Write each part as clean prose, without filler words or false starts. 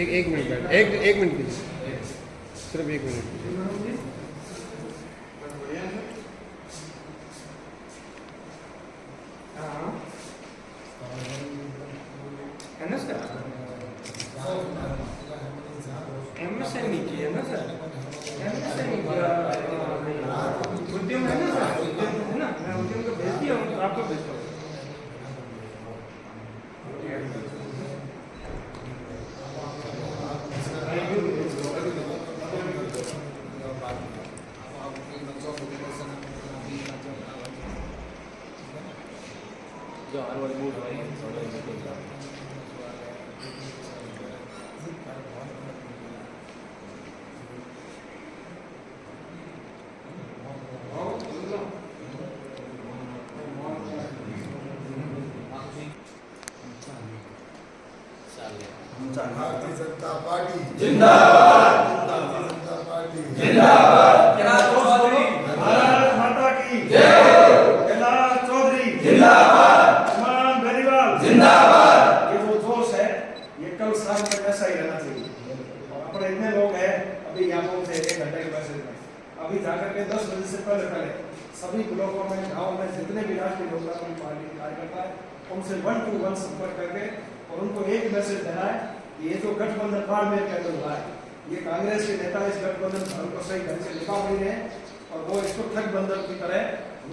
एक मिनट बैठ, एक मिनट प्लीज, सिर्फ एक मिनट। एमएसएमई की है ना सर, एमएसएमई उद्यम है ना सर, उद्यम है ना, मैं उद्यम को भेज दिया हूँ, आपको भेजता हूँ। जो हर वाली मूड है भारतीय जनता पार्टी जिंदाबाद, भारतीय जनता पार्टी जिंदाबाद, कैलाश चौधरी भारत माता की जय, कैलाश चौधरी जिंदाबाद, इमाम बेनीवाल जिंदाबाद। ये जो जोश है ये कल शाम तक ऐसा ही रहना चाहिए। और अपने इतने लोग हैं अभी यहाँ से 1 घंटे के मैसेज में, अभी जाकर के 10 बजे से पहले सभी ब्लॉकों में, गाँव में जितने भी राष्ट्रीय लोकतांत्रिक पार्टी के कार्यकर्ता है उनसे 1 to 1 संपर्क करके और उनको एक मैसेज देना है कि ये जो गठबंधन बाड़मेर के अंदर हुआ है, ये कांग्रेस के नेता इस गठबंधन धर्म को सही ढंग से निभा नहीं रहे और वो इसको ठगबंधन की तरह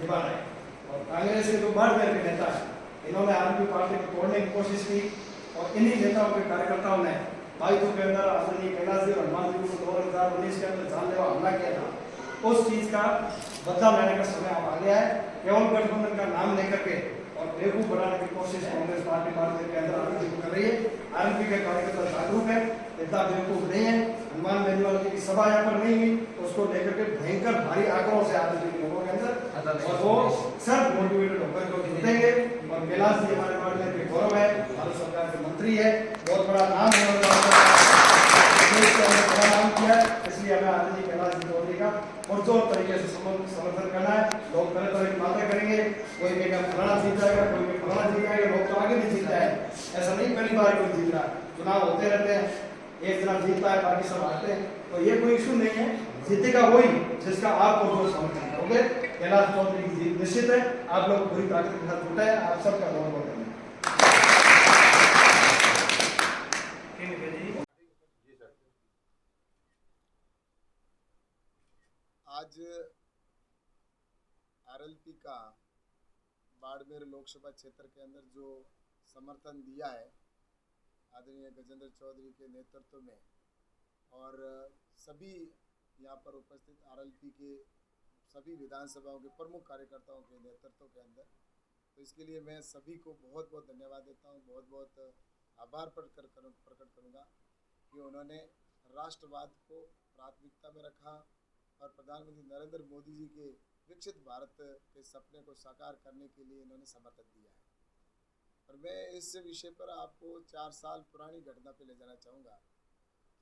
निभा रहे हैं। और कांग्रेस के जो बाड़मेर के नेता है इन्होंने आदमी पार्टी को तोड़ने की कोशिश की और इन्हीं नेताओं के कार्यकर्ताओं ने बाईतू के अंदर आदरणीय कैलाश जी और हनुमान जी को 2019 के अंदर जानलेवा हमला किया था, उस चीज का बदला लेने का समय अब आ गया है। केवल गठबंधन का नाम लेकर के और बेवकूफ बनाने की कोशिश कांग्रेस पार्टी बाड़मेर के अंदर आरएनपी को कर रही है। आरएनपी के कार्यकर्ता जागरूक है, इतना बेवकूफ नहीं है। हनुमान बेनीवाल जी की सभा यहाँ पर नहीं हुई, उसको लेकर के भयंकर भारी आक्रोश है आरएनपी के लोगों के अंदर और वो सब मोटिवेटेड होकर के जीतेंगे। और कैलाश जी हमारे बाड़मेर के गौरव है, भारत सरकार के मंत्री है, बहुत बड़ा नाम है, बड़ा नाम किया है, इसलिए हमें आदरणीय कैलाश जी चौधरी का पुरजोर तरीके से समर्थन करना है। लोग तरह तरह की बातें करेंगे, कोई कहेगा फलाना जीत जाएगा, कोई कहेगा फलाना जीत जाएगा, लोग तो आगे भी जीत जाए, ऐसा नहीं पहली बार कोई जीत रहा है, चुनाव होते रहते हैं, एक जना जीतता है बाकी सब हारते हैं, तो ये कोई इशू नहीं है। जीतेगा वही जिसका आप पुरजोर समर्थन करोगे। कैलाश चौधरी की जीत निश्चित है, आप लोग पूरी ताकत के साथ जुटे हैं, आप सबका बहुत बहुत धन्यवाद। आज आरएलपी का बाड़मेर लोकसभा क्षेत्र के अंदर जो समर्थन दिया है आदरणीय गजेंद्र चौधरी के नेतृत्व में और सभी यहाँ पर उपस्थित आरएलपी के सभी विधानसभाओं के प्रमुख कार्यकर्ताओं के नेतृत्व के अंदर, तो इसके लिए मैं सभी को बहुत बहुत धन्यवाद देता हूँ, बहुत बहुत आभार प्रकट करूँगा कि उन्होंने राष्ट्रवाद को प्राथमिकता में रखा और प्रधानमंत्री नरेंद्र मोदी जी के विकसित भारत के सपने को साकार करने के लिए इन्होंने समर्थन दिया है। और मैं इस विषय पर आपको 4 साल पुरानी घटना पे ले जाना चाहूँगा।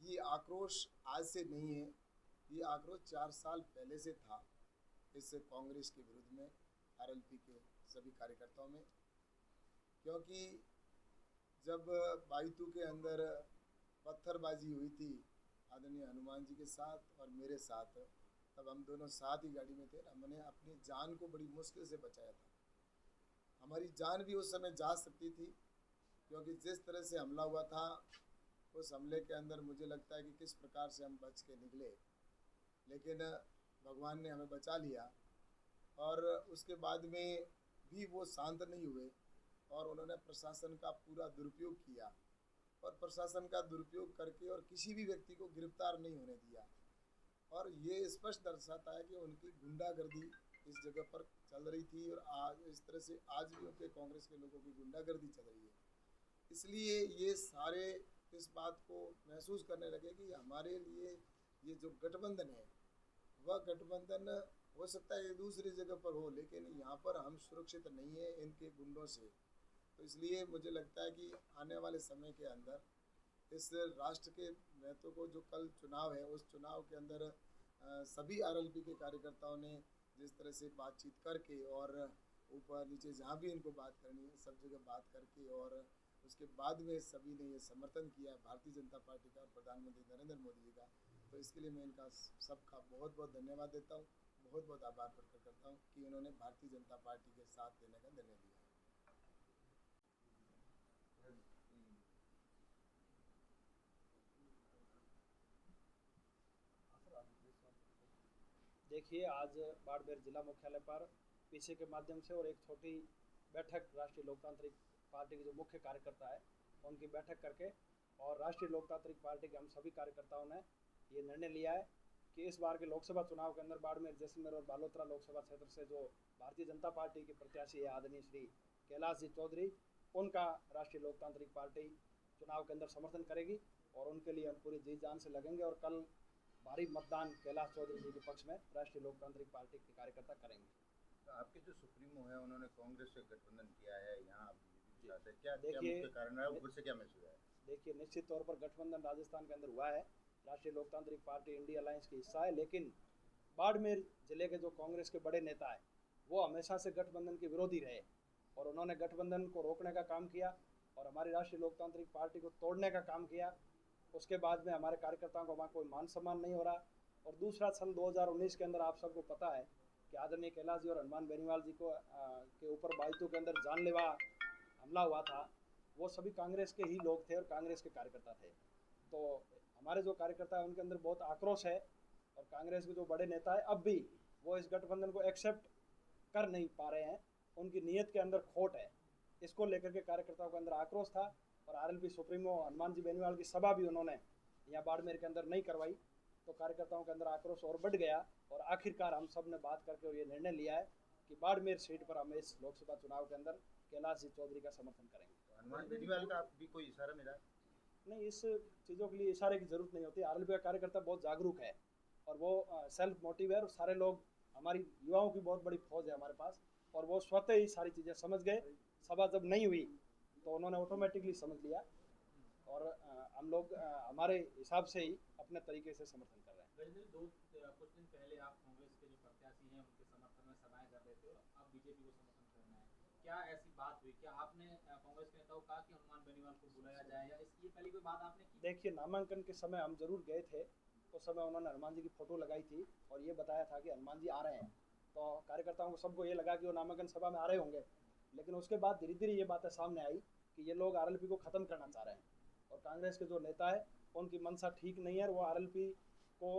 ये आक्रोश आज से नहीं है, ये आक्रोश 4 साल पहले से था इस कांग्रेस के विरुद्ध में, आरएलपी के सभी कार्यकर्ताओं में, क्योंकि जब बाईतू के अंदर पत्थरबाजी हुई थी आदरणीय हनुमान जी के साथ और मेरे साथ, तब हम दोनों साथ ही गाड़ी में थे, हमने अपनी जान को बड़ी मुश्किल से बचाया था। हमारी जान भी उस समय जा सकती थी, क्योंकि जिस तरह से हमला हुआ था उस हमले के अंदर मुझे लगता है कि किस प्रकार से हम बच के निकले, लेकिन भगवान ने हमें बचा लिया। और उसके बाद में भी वो शांत नहीं हुए और उन्होंने प्रशासन का पूरा दुरुपयोग किया और प्रशासन का दुरुपयोग करके और किसी भी व्यक्ति को गिरफ्तार नहीं होने दिया। और ये स्पष्ट दर्शाता है कि उनकी गुंडागर्दी इस जगह पर चल रही थी और आज इस तरह से आज भी उनके कांग्रेस के लोगों की गुंडागर्दी चल रही है। इसलिए ये सारे इस बात को महसूस करने लगे कि हमारे लिए ये जो गठबंधन है वह गठबंधन हो सकता है दूसरी जगह पर हो, लेकिन यहाँ पर हम सुरक्षित नहीं है इनके गुंडों से। तो इसलिए मुझे लगता है कि आने वाले समय के अंदर इस राष्ट्र के महत्व को, जो कल चुनाव है उस चुनाव के अंदर सभी आरएलपी के कार्यकर्ताओं ने जिस तरह से बातचीत करके और ऊपर नीचे जहाँ भी इनको बात करनी है सब जगह बात करके और उसके बाद में सभी ने ये समर्थन किया भारतीय जनता पार्टी का और प्रधानमंत्री नरेंद्र मोदी जी का। तो इसके लिए मैं इनका सबका बहुत बहुत धन्यवाद देता हूँ, बहुत बहुत आभार प्रकट करता हूँ कि उन्होंने भारतीय जनता पार्टी के साथ देने का निर्णय लिया। देखिए, आज बाड़मेर जिला मुख्यालय पर पीसी के माध्यम से और एक छोटी बैठक राष्ट्रीय लोकतांत्रिक पार्टी के जो मुख्य कार्यकर्ता है उनकी बैठक करके और राष्ट्रीय लोकतांत्रिक पार्टी के हम सभी कार्यकर्ताओं ने ये निर्णय लिया है कि इस बार के लोकसभा चुनाव के अंदर बाड़मेर, जैसलमेर और बालोतरा लोकसभा क्षेत्र से जो भारतीय जनता पार्टी के प्रत्याशी है आदरणीय श्री कैलाश जी चौधरी, उनका राष्ट्रीय लोकतांत्रिक पार्टी चुनाव के अंदर समर्थन करेगी और उनके लिए हम पूरी जी जान से लगेंगे और कल भारी मतदान कैलाश चौधरी जी के पक्ष में राष्ट्रीय लोकतांत्रिक पार्टी के कार्यकर्ता करेंगे। तो आपके जो सुप्रीमो है उन्होंने कांग्रेस से गठबंधन किया है, यहाँ आप बीजेपी के साथ है, क्या देखिए, मुख्य कारण है, ऊपर से क्या मैसेज है? देखिए, निश्चित तौर पर गठबंधन राजस्थान के अंदर हुआ है, राष्ट्रीय लोकतांत्रिक पार्टी इंडिया अलायंस की हिस्सा है, लेकिन बाड़मेर जिले के जो कांग्रेस के बड़े नेता है वो हमेशा से गठबंधन के विरोधी रहे और उन्होंने गठबंधन को रोकने का काम किया और हमारी राष्ट्रीय लोकतांत्रिक पार्टी को तोड़ने का काम किया। उसके बाद में हमारे कार्यकर्ताओं को वहाँ कोई मान सम्मान नहीं हो रहा। और दूसरा, सन 2019 के अंदर आप सबको पता है कि आदरणीय कैलाश जी और हनुमान बेनीवाल जी को के ऊपर बाइतू के अंदर जानलेवा हमला हुआ था, वो सभी कांग्रेस के ही लोग थे और कांग्रेस के कार्यकर्ता थे। तो हमारे जो कार्यकर्ता है उनके अंदर बहुत आक्रोश है और कांग्रेस के जो बड़े नेता है अब भी वो इस गठबंधन को एक्सेप्ट कर नहीं पा रहे हैं, उनकी नीयत के अंदर खोट है। इसको लेकर के कार्यकर्ताओं के अंदर आक्रोश था और आरएलपी सुप्रीमो हनुमान जी बेनीवाल की सभा भी उन्होंने यहाँ बाड़मेर के अंदर नहीं करवाई, तो कार्यकर्ताओं के अंदर आक्रोश और बढ़ गया और आखिरकार हम सब ने बात करके और ये निर्णय लिया है कि बाड़मेर सीट पर हम इस लोकसभा चुनाव के अंदर कैलाश जी चौधरी का समर्थन करेंगे। तो हनुमान बेनीवाल का भी कोई इशारा मिला? नहीं, इस चीज़ों के लिए इशारे की जरूरत नहीं होती। आरएलपी का कार्यकर्ता बहुत जागरूक है और वो सेल्फ मोटिव है और सारे लोग, हमारी युवाओं की बहुत बड़ी फौज है हमारे पास और वो स्वतः ही सारी चीज़ें समझ गए। सभा जब नहीं हुई तो उन्होंने ऑटोमेटिकली समझ लिया और हम लोग हमारे हिसाब से ही अपने तरीके से समर्थन कर रहे हैं। कुछ दिन पहले आप कांग्रेस के जो प्रत्याशी हैं उनके समर्थन में सभाएं कर रहे थे और अब बीजेपी को समर्थन करना है, क्या ऐसी बात हुई? क्या आपने कांग्रेस के नेताओं को कहा कि हनुमान बेनीवाल को बुलाया जाए या इसकी पहले कोई बात आपने की? देखिए, नामांकन के समय हम जरूर गए थे, उस समय उन्होंने हनुमान जी की फोटो लगाई थी और ये बताया था कि हनुमान जी आ रहे हैं, तो कार्यकर्ताओं को सबको ये लगा कि वो नामांकन सभा में आ रहे होंगे। लेकिन उसके बाद धीरे धीरे ये बातें सामने आई कि ये लोग आरएलपी को ख़त्म करना चाह रहे हैं और कांग्रेस के जो नेता है उनकी मंशा ठीक नहीं है और वो आरएलपी को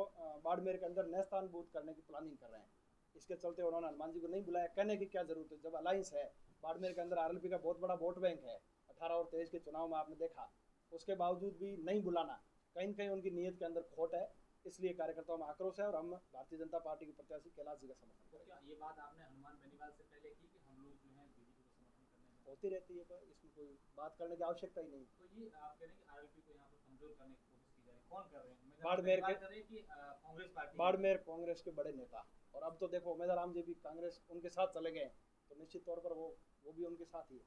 बाड़मेर के अंदर नेस्तानबूद करने की प्लानिंग कर रहे हैं। इसके चलते उन्होंने हनुमान जी को नहीं बुलाया। कहने की क्या जरूरत है, जब अलायंस है, बाड़मेर के अंदर आरएलपी का बहुत बड़ा वोट बैंक है, 18 और 23 के चुनाव में आपने देखा, उसके बावजूद भी नहीं बुलाना, कहीं न कहीं उनकी नीयत के अंदर खोट है। इसलिए कार्यकर्ताओं में आक्रोश है और हम भारतीय जनता पार्टी के प्रत्याशी कैलाश जी का समर्थन तो क्या ये बात आपने हनुमान बेनीवाल से पहले की कि हम लोग जो है बीजेपी को समर्थन करने में? होती रहती है, पर इसमें कोई बात करने की आवश्यकता ही नहीं। तो ये आप कह रहे हैं कि आरएलपी को यहाँ पर कमजोर करने की कोशिश की जा रही है, कौन कर रहे हैं? बाड़मेर के कर रहे हैं कि कांग्रेस पार्टी? बाड़मेर कांग्रेस के बड़े नेता, और अब तो देखो उमेदवार राम जी भी कांग्रेस उनके साथ चले गए, तो निश्चित तौर पर वो भी उनके साथ ही है।